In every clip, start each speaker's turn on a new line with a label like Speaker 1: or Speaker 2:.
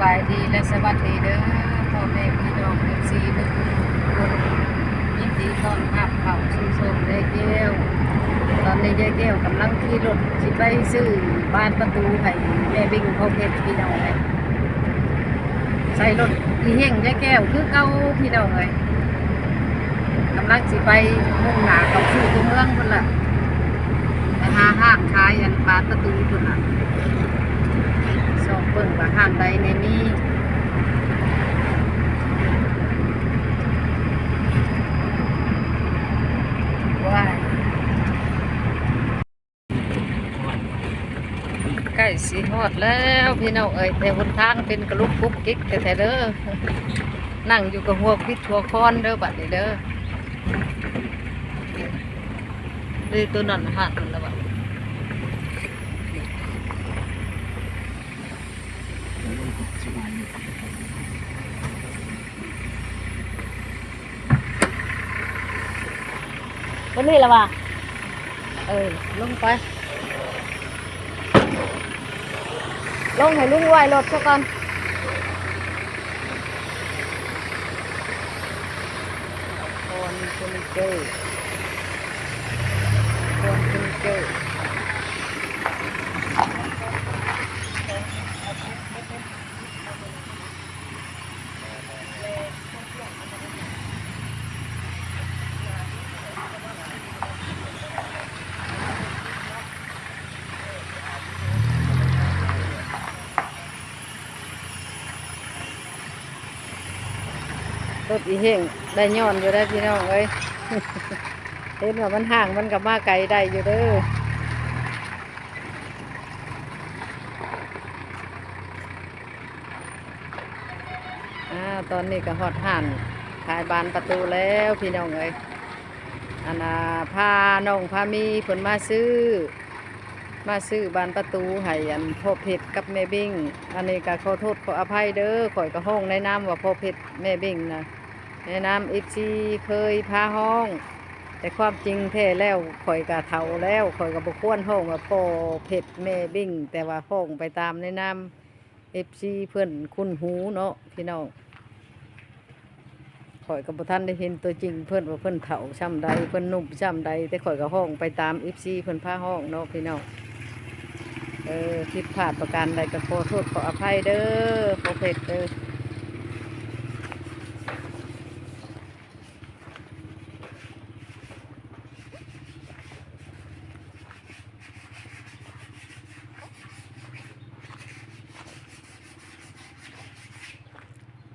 Speaker 1: บายดีและสวัสดีเด้อพ่อแม่พี่น้องเอฟซีทุกคนยินดีต้อนรับเข้าสู่ช่องยายแก้วตอนนี้ยายแก้วกำลังขี่รถสิไปซื้อบ้านประตูให้แม่บิ่งเขาเพชรพี่น้องเลยใส่รถอีเฮงยายแก้วคือเก่าพี่น้องเลยกำลังสิไปมุ่งหน้าเข้าสู่ตัวเมืองพุ่นล่ะไปหาห้างขายอันบ้านประตูพุ่นล่ะสอบเบิ่งว่าห้างใดในนี้ว้ายใกล้สิฮอดแล้วพี่น้องเอ้ยแต่หนทางเป็นกระลุกกุ๊กกิ๊กแต่เด้อนั่งอยู่กับหัวพิษหัวคอนเด้อบัดนี้เด้อเลยตัวนั้นหักมันแล้วบัดตัวนี้ละว่ะลงไปลงให้ลุงไหวรถซะก่อนคนเจอคนเจอรถอีเฮงได้ย้อนอยู่ได้พี่น้องเอ้ย เห็นว่ามันห่างมันกับมาไกลได้อยู่เด้อตอนนี้ก็ฮอดห่านขายบานประตูแล้วพี่น้องเอ้ยอันพาน้องพามีผลมาซื้อบานประตูให้อันพ่อเพชรกับแม่บิ้งอันนี้ก็ขอโทษขออภัยเด้อข่อยก็ห้องในน้ำว่าพ่อเพชรแม่บิ้งนะในน้ำอีซีเคยพาห้องแต่ความจริงแท้แล้วข่อยก็เฒ่าแล้วข่อยก็บ่ควรห้องว่าพ่อเพชรแม่บิ้งแต่ว่าห้องไปตามในน้ำเอฟซีเพื่อนคุ้นหูเนาะพี่น้องข่อยกับบุท่านได้เห็นตัวจริงเพื่อนว่าเพื่อนเฒ่าช่ำใดเพื่อนนุ่มช่ำใดแต่ข่อยก็ห้องไปตามเอฟซีเพื่อนพาห้องเนาะพี่น้องผิดพลาดประการใดก็ขอโทษขออภัยเด้อพ่อเพชรเด้อ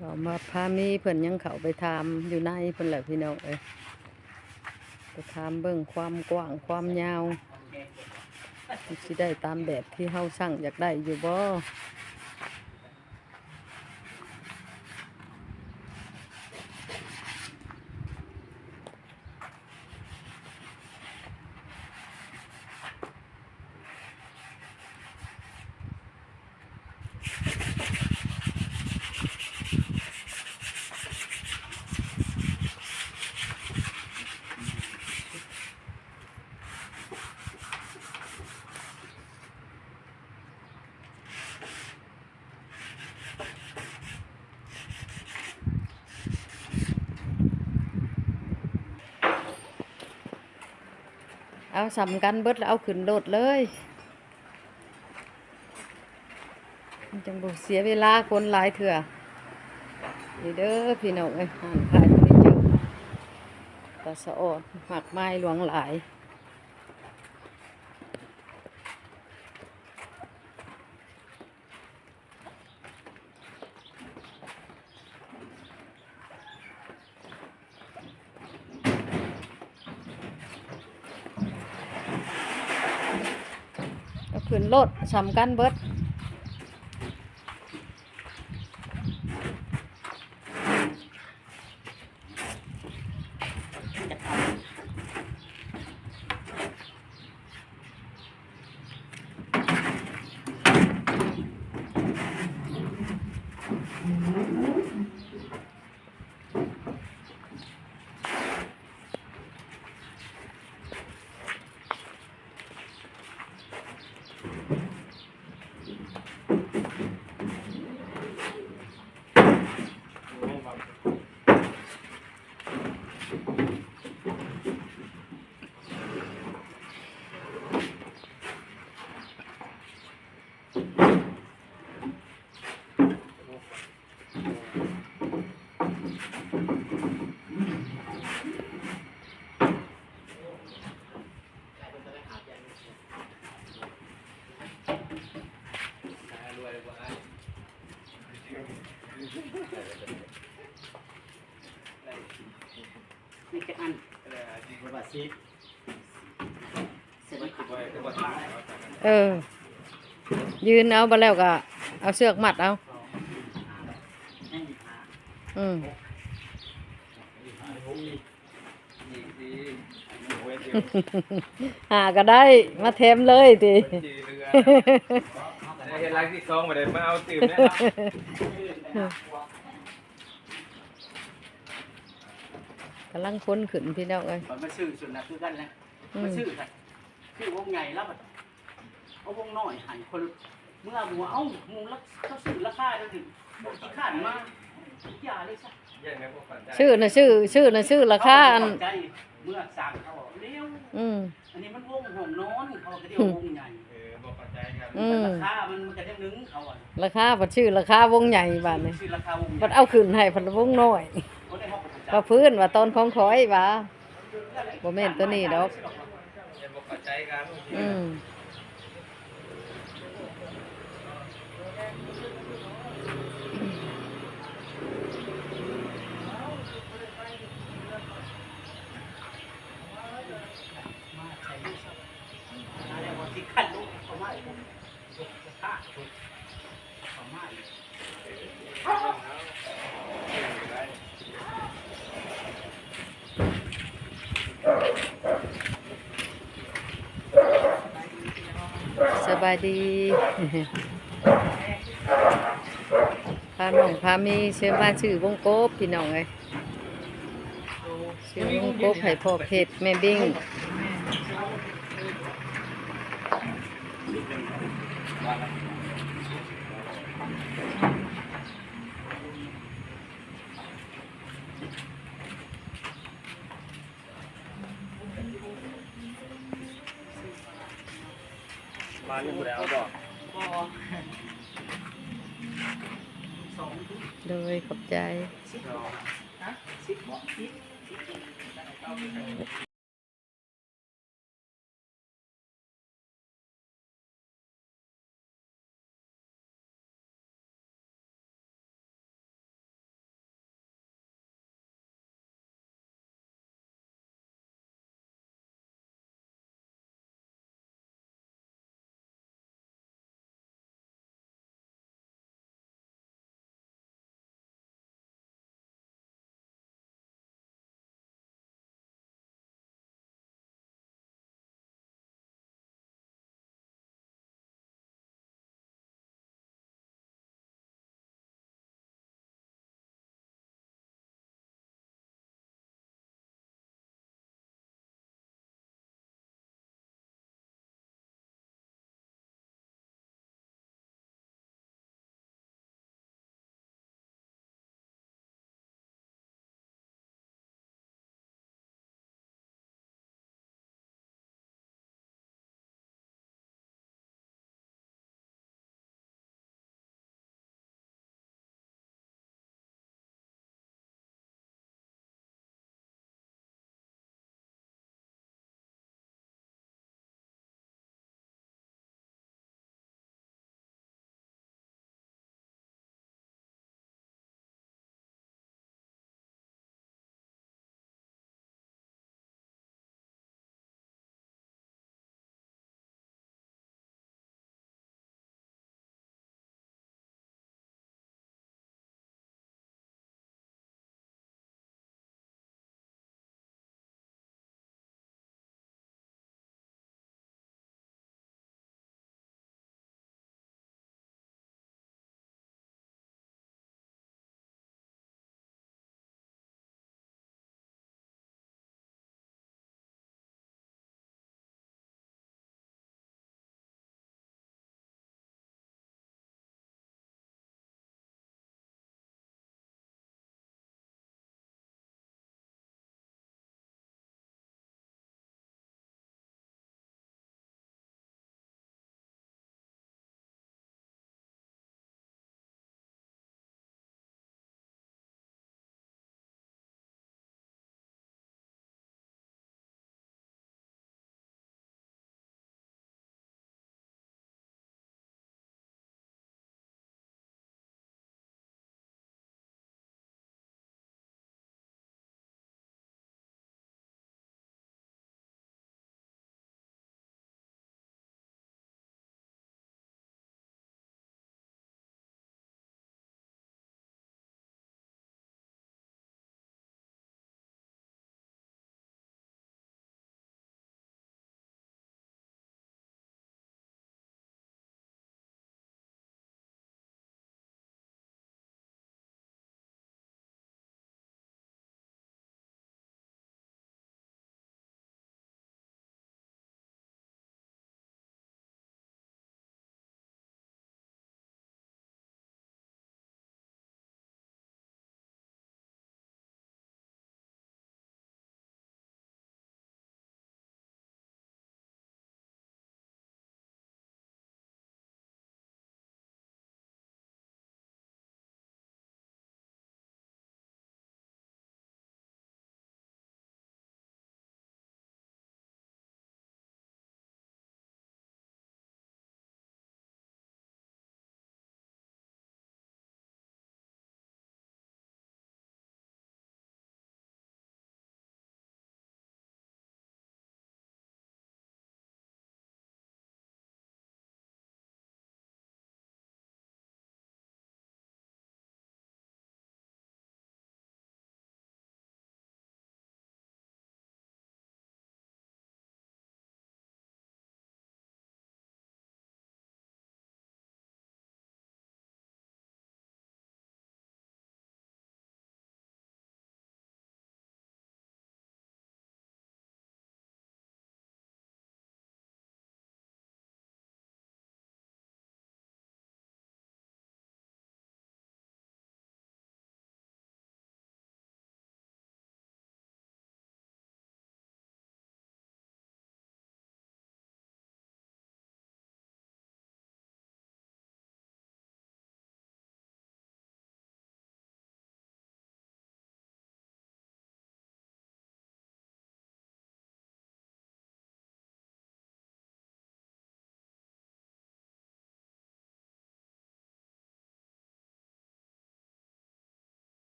Speaker 1: เรามาพามีเพื่อนยังเขาไปทำอยู่ในเพื่อนแหละพี่น้องไปทำเบิ่งความกว้างความยาวที่ได้ตามแบบที่เฮาสั่งอยากได้อยู่บ่เอาสำกันเบิดแล้วเอาขึ้นรถเลยมันจังบ่เสียเวลาคนหลายเถื่อนี่เด้อพี่น้องเอ้ยห่างขายไม่เจอตาสะอดหมักไม้หลวงหลายเอาขึ้นรถสำกันเบิด
Speaker 2: ซีดเสร็จแล้วขัดไว้เป็นบทตั้งแล้วจากนั้น
Speaker 1: เออ ยืนเอาไปแล้วก็เอาเสือกมัดเอา
Speaker 2: ให้มีหา
Speaker 1: อืม
Speaker 2: อีกทีเว้นเดียว
Speaker 1: หาก็ได้มาเทมเลยติ
Speaker 2: จีเรือได้เห็นรักที่สองมาได้มาเอาตื่นแน่นอน
Speaker 1: กำลังค้นขึ้นพี่น้องเอ้ย
Speaker 3: มันมาซื้อส่วนนั้นคือกันนะ
Speaker 1: อื
Speaker 3: มาม ซื้อกันซื้อวงใหญ่แล้วแบบเอาวงน้อยใหายคนเมื่อบัวเอ้ามุงแล้วเขาซื้อราคาเดี๋ยวถึงบอกที่ขาดมาอย่าเลยซะ
Speaker 2: ยังไงพวกฝันใจ
Speaker 1: ชื่อน่ะชื่อราคาอัน
Speaker 3: เขใจเมื่อสั่งเขาบอกเร็ว
Speaker 1: อืม
Speaker 3: อันนี้มันวงห้องนอนเขาก็เรียกว่าวงใหญ่
Speaker 2: บอกฝันใจกัน
Speaker 1: อืม
Speaker 3: ราคามันก็ยังนึงเขาอ่ะ
Speaker 1: ราคาบัดชื่อราคาวงใหญ่บาดนี้
Speaker 3: ซื้อราคาวงให
Speaker 1: บั
Speaker 3: ญ่
Speaker 1: ดเอาขึ้นให้พันวงน้อย
Speaker 3: เขาได้ห้องประจำ
Speaker 1: ว่าพื้นว่าตอนของขอยว่าบ่แม่นตัวนี้ดอก
Speaker 2: ยังบอกฝันใจกัน
Speaker 1: อืม
Speaker 3: มาใช้ด้วยซ้ำอะไรวะที่ขั้นลูกเขามาอีกค่าเขามาอีก
Speaker 1: สบายดี พาน้องพามีเชื่อบ้านชื่อวงกบพี่น้องเอ้ยชื่อวงกบให้พ่อเพชรแม่บิ้ง
Speaker 2: มาอยู่แล้วบอก
Speaker 1: โดยขอบใจ
Speaker 3: 10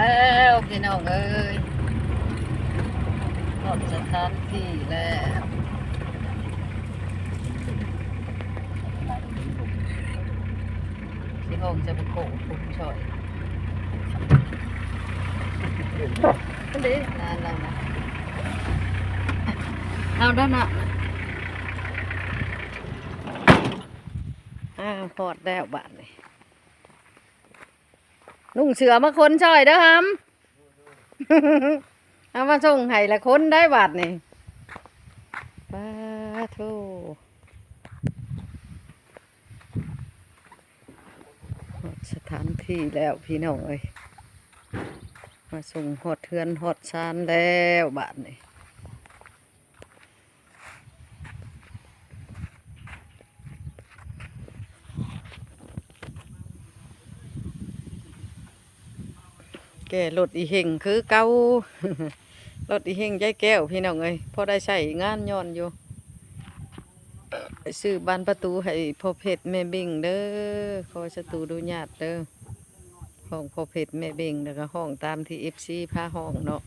Speaker 1: แล้วพี่น้องเอ้ยหมดสถานที่แล้วที่ห้องจะไปโกะผมช่อยนั่นดินั่นนะเอาด้านน่ะพอดแล้วบาทนี่นุ่งเสือมาคนช่อยเด้อฮัม เอามาส่งให้ละคนได้บาทนี่ป้าโธ่หอดสถานที่แล้วพี่น้องเอ้ยมาส่งหอดเทือนหอดชานแล้วบาทนี่แก่รถอีเห่งคือเก่า รถอีเห่งยายแก้วพี่น้องเอ้ยพอได้ใช้งานย้อนอยู่ไปซื้อบานประตูให้พ่อเพชรแม่เบ่งเด้อขอสตูดูญาติเด้อห้องพ่อเพชรแม่เบ่งแล้วก็ห้องตามที่ FC พาห้องเนาะ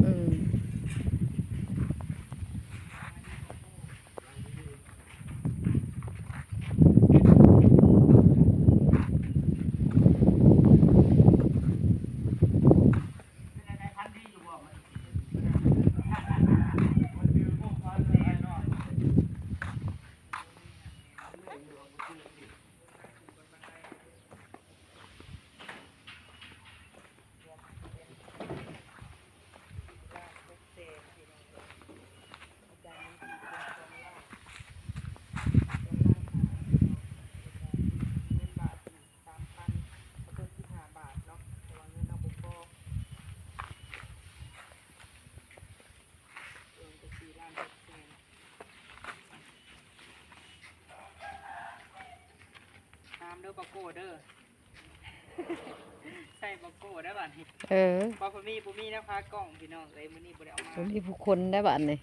Speaker 1: อืม
Speaker 3: ตามเด้อปะโก้เด้อ ใส่ปะโก้ได้บัดนี้
Speaker 1: เออ
Speaker 3: ปะพมีนะคะกล้องพี่น้องเอ้ยมื้อนี้บ่ได้เอามา
Speaker 1: ตรงนี้ผู้คนได้บาทนี่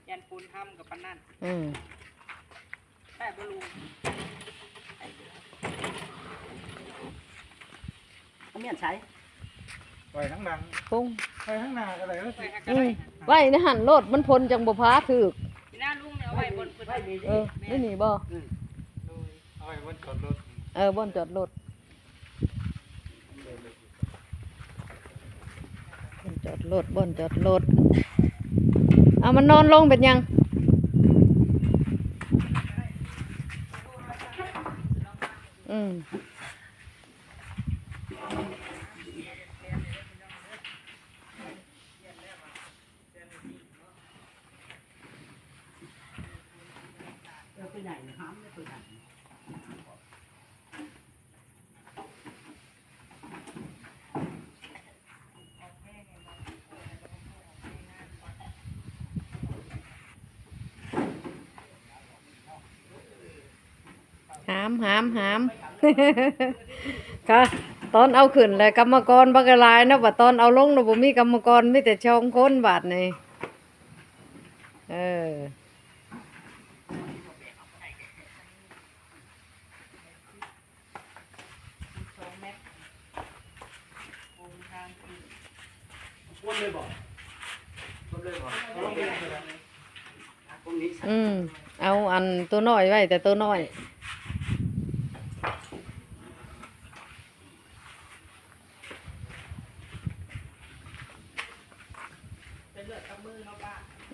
Speaker 3: ยันปูนทำกับปานนั่น
Speaker 1: อืม
Speaker 3: แป้บ่รู้เอาเมียนใช้
Speaker 2: ไปทั้งหนัง
Speaker 1: ปุ้ง
Speaker 2: ไปทั้งหนาอะไรก็
Speaker 3: ไป
Speaker 2: สิ
Speaker 3: หักกระไร
Speaker 1: ไว้ในหันรถมันพ้นจังบ่พาถึก
Speaker 3: พี่น้าลุงเนี่ยเอาไว้บนพื้น
Speaker 1: นี่นี่บ่
Speaker 2: เอาไปบนจอดรถ
Speaker 1: บ่อนจอดรถบ่อนจอดรถบ่อนจอดรถเอามันนอนลงเป็นยัง อืม
Speaker 3: ตัวใหญ่นะฮะตัวใหญ่
Speaker 1: หาม ค่ะตอนเอาขึ้นเลยกรรมกรบักหลายเนาะว่าตอนเอาลงเนาะบ่มีกรรมกรมีแต่ชองคนบาดนี่เออ
Speaker 3: วนเลยบ่วนเลยบ่ตรงนี้
Speaker 1: เอาอันตัวน้อยไว้แต่ตัวน้อย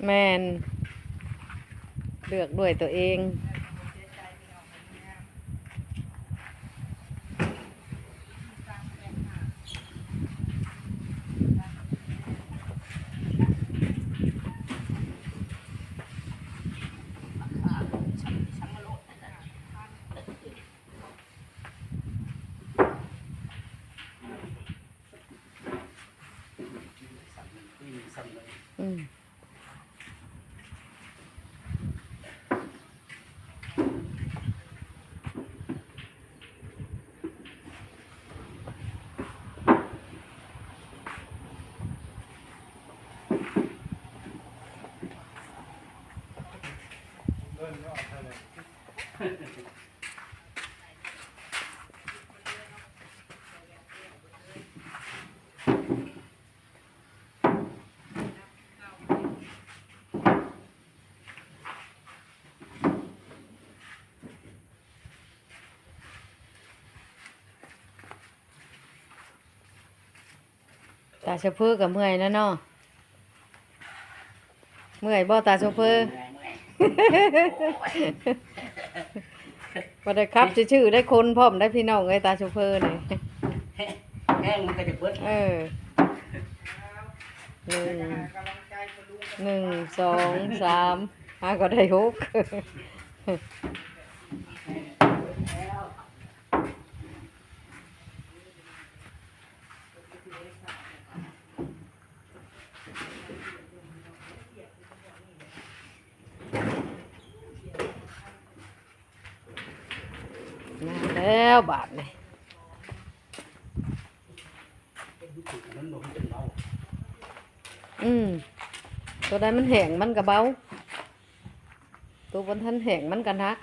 Speaker 1: แมนเลือกด้วยตัวเองอืม ตาโชเฟอร์กับเมื่อยแล้วเนาะเมื่อยบ่ตาโชเฟอร์ บ่ได้ครับชื่อๆได้คนพร้อมได้พี่น้องไอ้ตาโชเฟอร์นี่
Speaker 3: แห้งมันก็จะเบิด
Speaker 1: เออหนึ่งสองสามก็ได้หก มาแล้วบาทนี่ตัวใดมันแห้งมันก็เบาตัวบนทันแห้งมันก็หนัก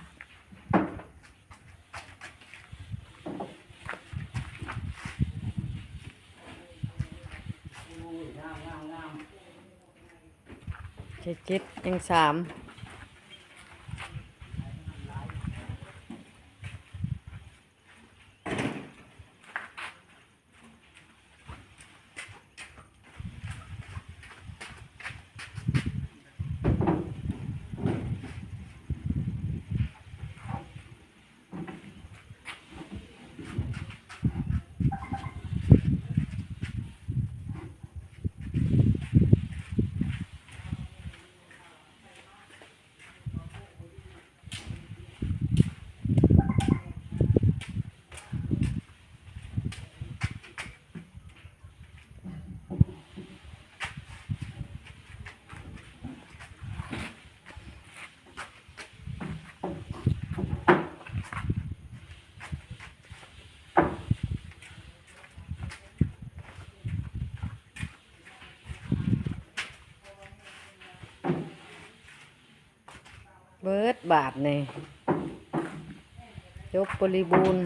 Speaker 1: เจ็ดยังสามเบิดบาทนี่จบบริบูรณ์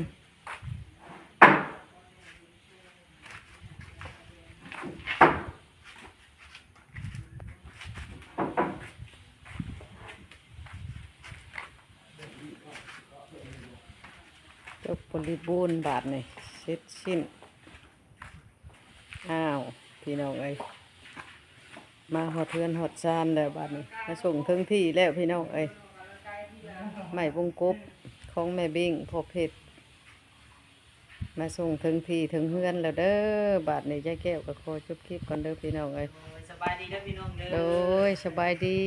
Speaker 1: จบบริบูรณ์บาทนี่เสร็จสิ้นอ้าวพี่น้องเอ้ยมาหอดเทือนหอดซานแล้วบาดนี้มาส่งถึงที่แล้วพี่น้องเอ้ยไม้วงกบของแม่บิ้งพอเพชรมาส่งถึงที่ถึงเฮือนแล้วเด้อบาดนี้ยายแก้วก็ขอจบคลิปก่อนเด้อพี่น้องเอ้ย
Speaker 3: สบายดีเด้อพี่น้องเด้อ
Speaker 1: โดยสบายดี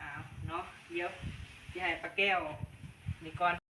Speaker 3: อ้าวเนาะเดี๋ยวที่ให้ป้าแก้วนี่ก่อน